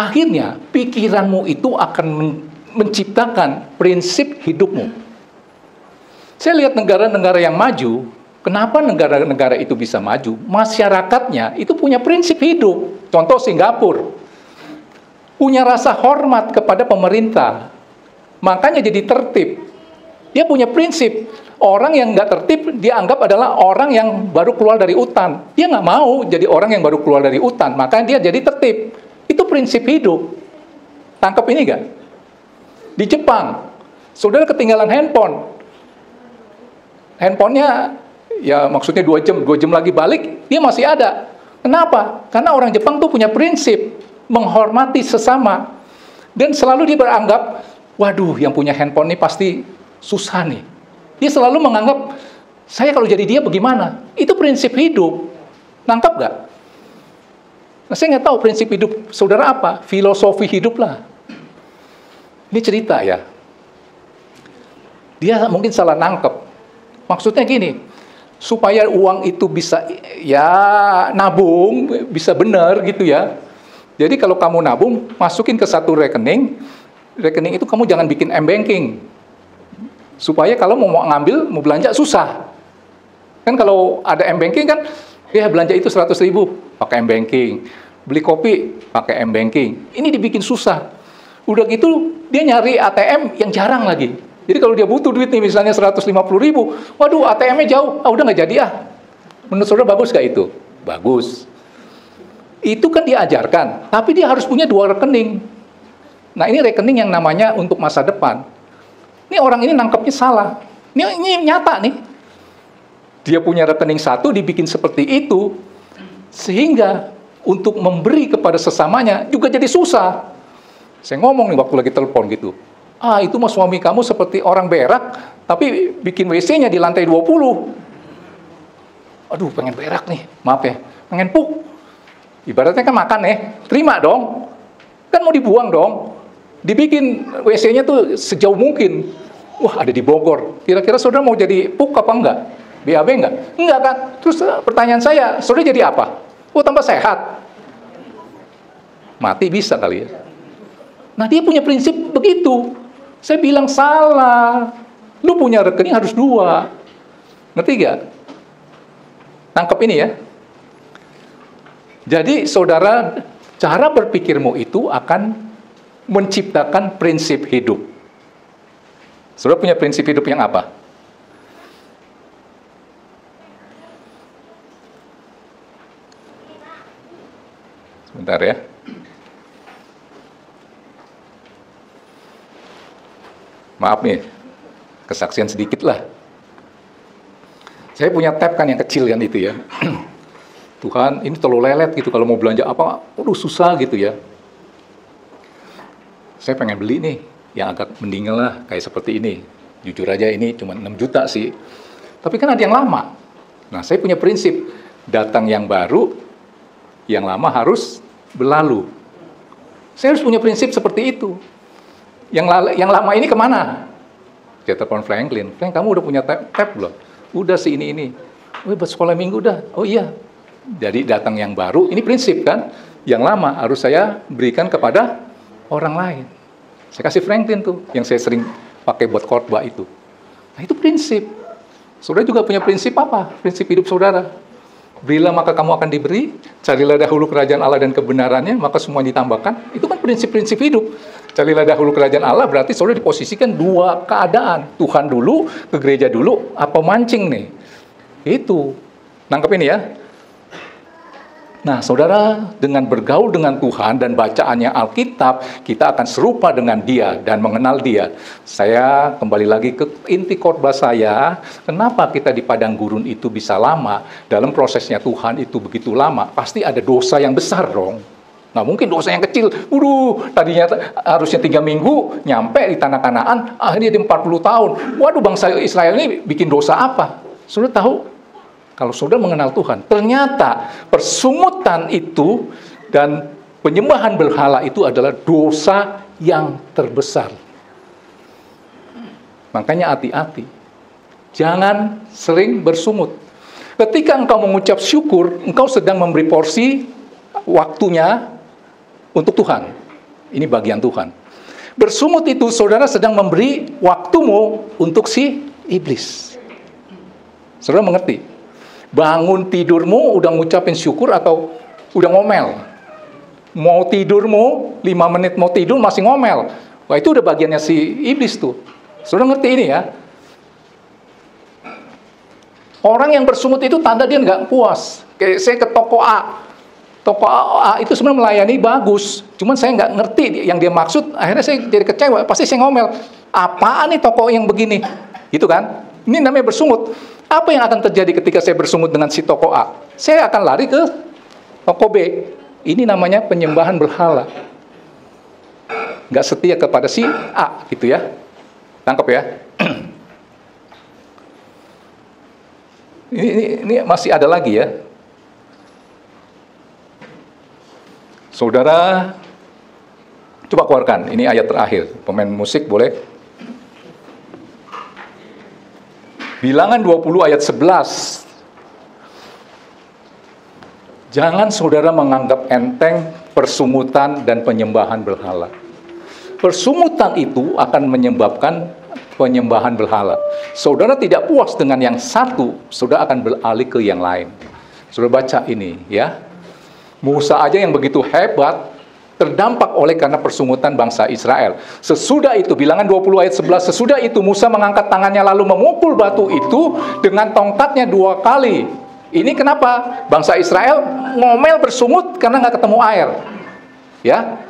akhirnya pikiranmu itu akan menciptakan prinsip hidupmu. Saya lihat negara-negara yang maju, kenapa negara-negara itu bisa maju? Masyarakatnya itu punya prinsip hidup. Contoh Singapura, punya rasa hormat kepada pemerintah, makanya jadi tertib. Dia punya prinsip. Orang yang nggak tertib dianggap adalah orang yang baru keluar dari hutan. Dia nggak mau jadi orang yang baru keluar dari hutan, makanya dia jadi tertib. Itu prinsip hidup. Tangkap ini nggak? Di Jepang, saudara ketinggalan handphonenya, ya maksudnya 2 jam lagi balik, dia masih ada. Kenapa? Karena orang Jepang tuh punya prinsip menghormati sesama. Dan selalu dia beranggap, waduh, yang punya handphone ini pasti susah nih. Dia selalu menganggap, saya kalau jadi dia bagaimana? Itu prinsip hidup. Nangkap nggak? Nah, saya nggak tahu prinsip hidup saudara apa. Filosofi hidup lah. Ini cerita ya. Dia mungkin salah nangkep. Maksudnya gini, supaya uang itu bisa ya nabung, bisa benar gitu ya. Jadi kalau kamu nabung, masukin ke satu rekening itu kamu jangan bikin m-banking. Supaya kalau mau ngambil, mau belanja susah. Kan kalau ada m-banking kan, ya belanja itu 100.000, pakai m-banking. Beli kopi, pakai m-banking. Ini dibikin susah. Udah gitu, dia nyari ATM yang jarang lagi. Jadi kalau dia butuh duit nih, misalnya 150.000, waduh ATM-nya jauh, udah nggak jadi ah. Menurut saudara bagus nggak itu? Bagus. Itu kan diajarkan, tapi dia harus punya 2 rekening. Nah ini rekening yang namanya untuk masa depan. Ini orang ini nangkepnya salah. Ini nyata nih. Dia punya rekening 1 dibikin seperti itu, sehingga untuk memberi kepada sesamanya juga jadi susah. Saya ngomong nih waktu lagi telepon gitu. Itu mah suami kamu seperti orang berak, tapi bikin WC-nya di lantai 20. Aduh, pengen berak nih, maaf ya, pengen puk. Ibaratnya kan makan terima dong. Kan mau dibuang dong. Dibikin WC-nya tuh sejauh mungkin. Wah, ada di Bogor. Kira-kira saudara mau jadi puk apa enggak? BAB enggak? Enggak kan? Terus pertanyaan saya, saudara jadi apa? Oh, tambah sehat. Mati bisa kali ya. Nah, dia punya prinsip begitu. Saya bilang salah. Lu punya rekening harus 2. Ngerti gak? Tangkap ini ya. Jadi, saudara, cara berpikirmu itu akan menciptakan prinsip hidup. Saudara punya prinsip hidup yang apa? Sebentar ya. Maaf nih, kesaksian sedikit lah. Saya punya tab kan yang kecil kan itu ya. Tuhan, ini terlalu lelet gitu, kalau mau belanja apa, susah gitu ya. Saya pengen beli nih, yang agak mendingan lah, kayak seperti ini. Jujur aja ini cuma 6 juta sih. Tapi kan ada yang lama. Nah, saya punya prinsip, datang yang baru, yang lama harus berlalu. Saya harus punya prinsip seperti itu. Yang lama ini kemana? Dia telepon Franklin. Frank, kamu udah punya tab belum? Udah sih ini. Oh, buat sekolah minggu udah. Oh iya. Jadi datang yang baru, ini prinsip kan? Yang lama harus saya berikan kepada orang lain. Saya kasih Franklin tuh, yang saya sering pakai buat khotbah itu. Nah itu prinsip. Saudara juga punya prinsip apa? Prinsip hidup saudara. Berilah maka kamu akan diberi, carilah dahulu kerajaan Allah dan kebenarannya, maka semua ditambahkan. Itu kan prinsip-prinsip hidup. Carilah dahulu kerajaan Allah, berarti saudara diposisikan 2 keadaan. Tuhan dulu, ke gereja dulu, apa mancing nih? Itu. Nangkep ini ya. Nah, saudara, dengan bergaul dengan Tuhan dan bacaannya Alkitab, kita akan serupa dengan Dia dan mengenal Dia. Saya kembali lagi ke inti khotbah saya, kenapa kita di padang gurun itu bisa lama, dalam prosesnya Tuhan itu begitu lama, pasti ada dosa yang besar dong. Nggak mungkin dosa yang kecil, tadinya harusnya 3 minggu, nyampe di tanah Kanaan, akhirnya di 40 tahun. Waduh, bangsa Israel ini bikin dosa apa? Saudara tahu? Kalau saudara mengenal Tuhan, ternyata persungutan itu dan penyembahan berhala itu adalah dosa yang terbesar. Makanya hati-hati. Jangan sering bersungut. Ketika engkau mengucap syukur, engkau sedang memberi porsi waktunya untuk Tuhan. Ini bagian Tuhan. Bersungut itu saudara sedang memberi waktumu untuk si iblis. Saudara mengerti? Bangun tidurmu udah ngucapin syukur atau udah ngomel? Mau tidurmu 5 menit mau tidur masih ngomel. Wah, itu udah bagiannya si iblis tuh. Saudara ngerti ini ya? Orang yang bersungut itu tanda dia nggak puas. Kayak saya ke toko A. Toko A itu sebenarnya melayani bagus. Cuman saya nggak ngerti yang dia maksud. Akhirnya saya jadi kecewa. Pasti saya ngomel. Apaan nih toko yang begini? Gitu kan? Ini namanya bersungut. Apa yang akan terjadi ketika saya bersungut dengan si toko A? Saya akan lari ke toko B. Ini namanya penyembahan berhala. Nggak setia kepada si A. Gitu ya. Tangkap ya. Ini masih ada lagi ya. Saudara, coba keluarkan. Ini ayat terakhir. Pemain musik boleh. Bilangan 20 ayat 11. Jangan saudara menganggap enteng persungutan dan penyembahan berhala. Persungutan itu akan menyebabkan penyembahan berhala. Saudara tidak puas dengan yang satu, saudara akan beralih ke yang lain. Saudara baca ini ya. Musa aja yang begitu hebat terdampak oleh karena persungutan bangsa Israel. Sesudah itu, bilangan 20 ayat 11, sesudah itu Musa mengangkat tangannya lalu memukul batu itu dengan tongkatnya 2 kali. Ini kenapa? Bangsa Israel ngomel bersungut karena nggak ketemu air. Ya.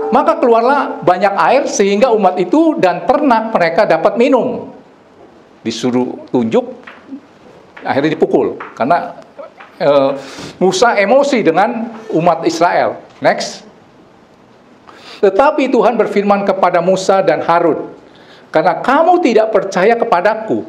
Maka keluarlah banyak air sehingga umat itu dan ternak mereka dapat minum. Disuruh tunjuk, akhirnya dipukul. Karena Musa emosi dengan umat Israel. Next. Tetapi Tuhan berfirman kepada Musa dan Harun, karena kamu tidak percaya kepadaku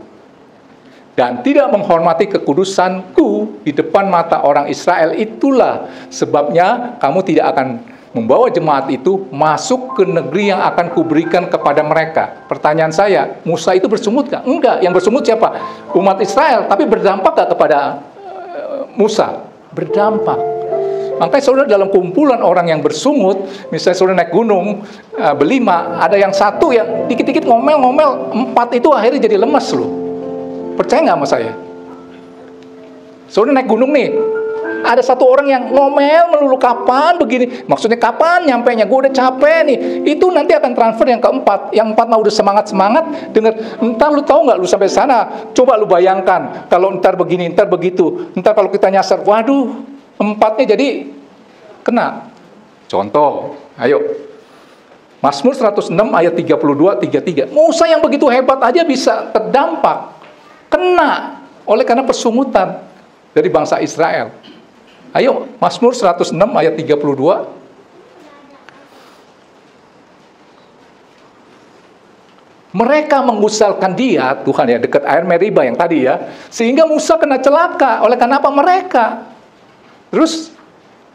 dan tidak menghormati kekudusanku di depan mata orang Israel, itulah sebabnya kamu tidak akan membawa jemaat itu masuk ke negeri yang akan kuberikan kepada mereka. Pertanyaan saya, Musa itu bersungut nggak? Enggak. Yang bersungut siapa? Umat Israel. Tapi berdampak nggak kepada Musa? Berdampak. Makanya saudara dalam kumpulan orang yang bersungut, misalnya saudara naik gunung berlima, ada yang satu yang dikit-dikit ngomel-ngomel, 4 itu akhirnya jadi lemas loh. Percaya nggak sama saya? Saudara naik gunung nih, ada satu orang yang ngomel melulu, kapan begini, maksudnya kapan nyampenya, gue udah capek nih. Itu nanti akan transfer yang keempat. Yang 4 mah udah semangat-semangat, denger, entar lu tahu nggak lu sampai sana, coba lu bayangkan, kalau entar begini, entar begitu, entar kalau kita nyasar, waduh, 4-nya jadi kena. Contoh, ayo, Mazmur 106 ayat 32-33. Musa yang begitu hebat aja bisa terdampak, kena oleh karena persungutan dari bangsa Israel. Ayo, Mazmur 106 ayat 32. Mereka mengusalkan dia, Tuhan ya, dekat air Meriba yang tadi ya, sehingga Musa kena celaka. Oleh karena apa? Mereka. Terus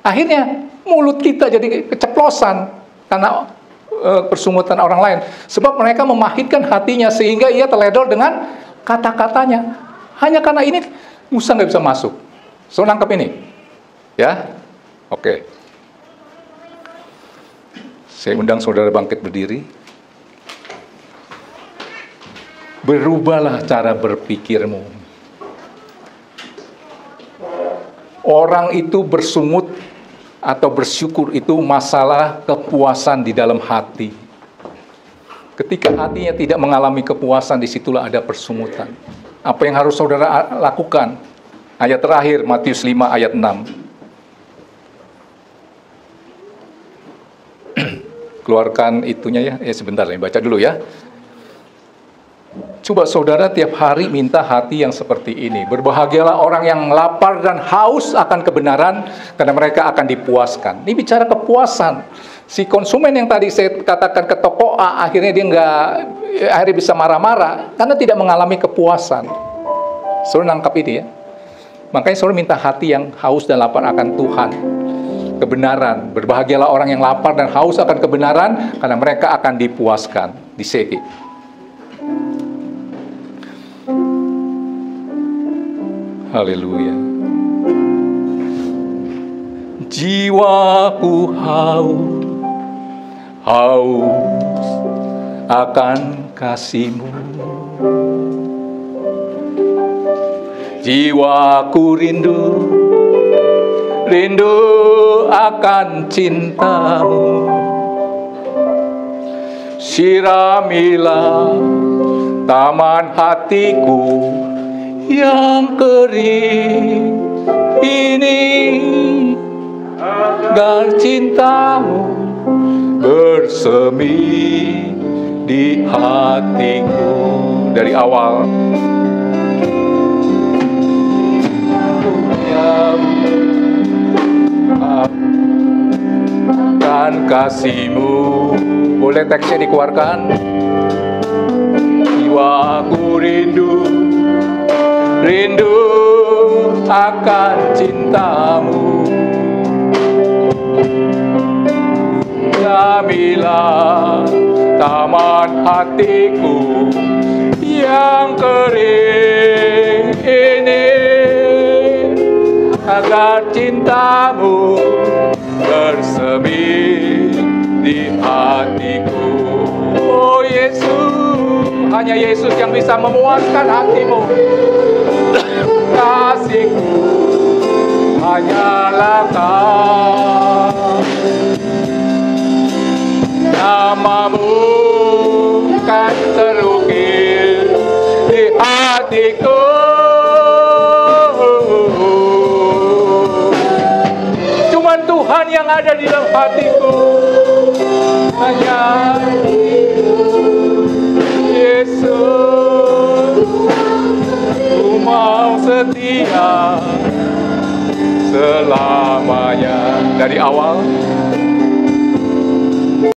akhirnya mulut kita jadi keceplosan karena persungutan orang lain. Sebab mereka memahitkan hatinya sehingga ia teledor dengan kata-katanya. Hanya karena ini Musa nggak bisa masuk. So, nangkep ini. Ya, oke. Saya undang saudara bangkit berdiri. Berubahlah cara berpikirmu. Orang itu bersungut atau bersyukur itu masalah kepuasan di dalam hati. Ketika hatinya tidak mengalami kepuasan, disitulah ada persungutan. Apa yang harus saudara lakukan? Ayat terakhir, Matius 5 ayat 6. Keluarkan itunya ya, sebentar nih, baca dulu ya. Coba saudara tiap hari minta hati yang seperti ini. Berbahagialah orang yang lapar dan haus akan kebenaran, karena mereka akan dipuaskan. Ini bicara kepuasan. Si konsumen yang tadi saya katakan ke toko A, akhirnya dia akhirnya bisa marah-marah, karena tidak mengalami kepuasan. Saudara nangkap ini ya. Makanya saudara minta hati yang haus dan lapar akan Tuhan. Kebenaran. Berbahagialah orang yang lapar dan haus akan kebenaran, karena mereka akan dipuaskan. Diseki. Haleluya. Jiwaku haus haus akan kasih-Mu. Jiwaku rindu, rindu akan cinta-Mu. Siramilah taman hatiku yang kering ini, agar cinta-Mu bersemi di hatiku. Dari awal akan kasih-Mu. Boleh teksnya dikeluarkan. Jiwaku rindu, rindu akan cinta-Mu. Siramilah taman hatiku yang kering ini, agar cinta-Mu bersemi di hatiku. Oh Yesus, hanya Yesus yang bisa memuaskan hatimu. Kasih-Ku hanyalah Kau. Nama-Mu kan terukir di hatiku. Cuman Tuhan yang ada di dalam hatiku. Hanya Yesus, Ku mau setia selamanya. Dari awal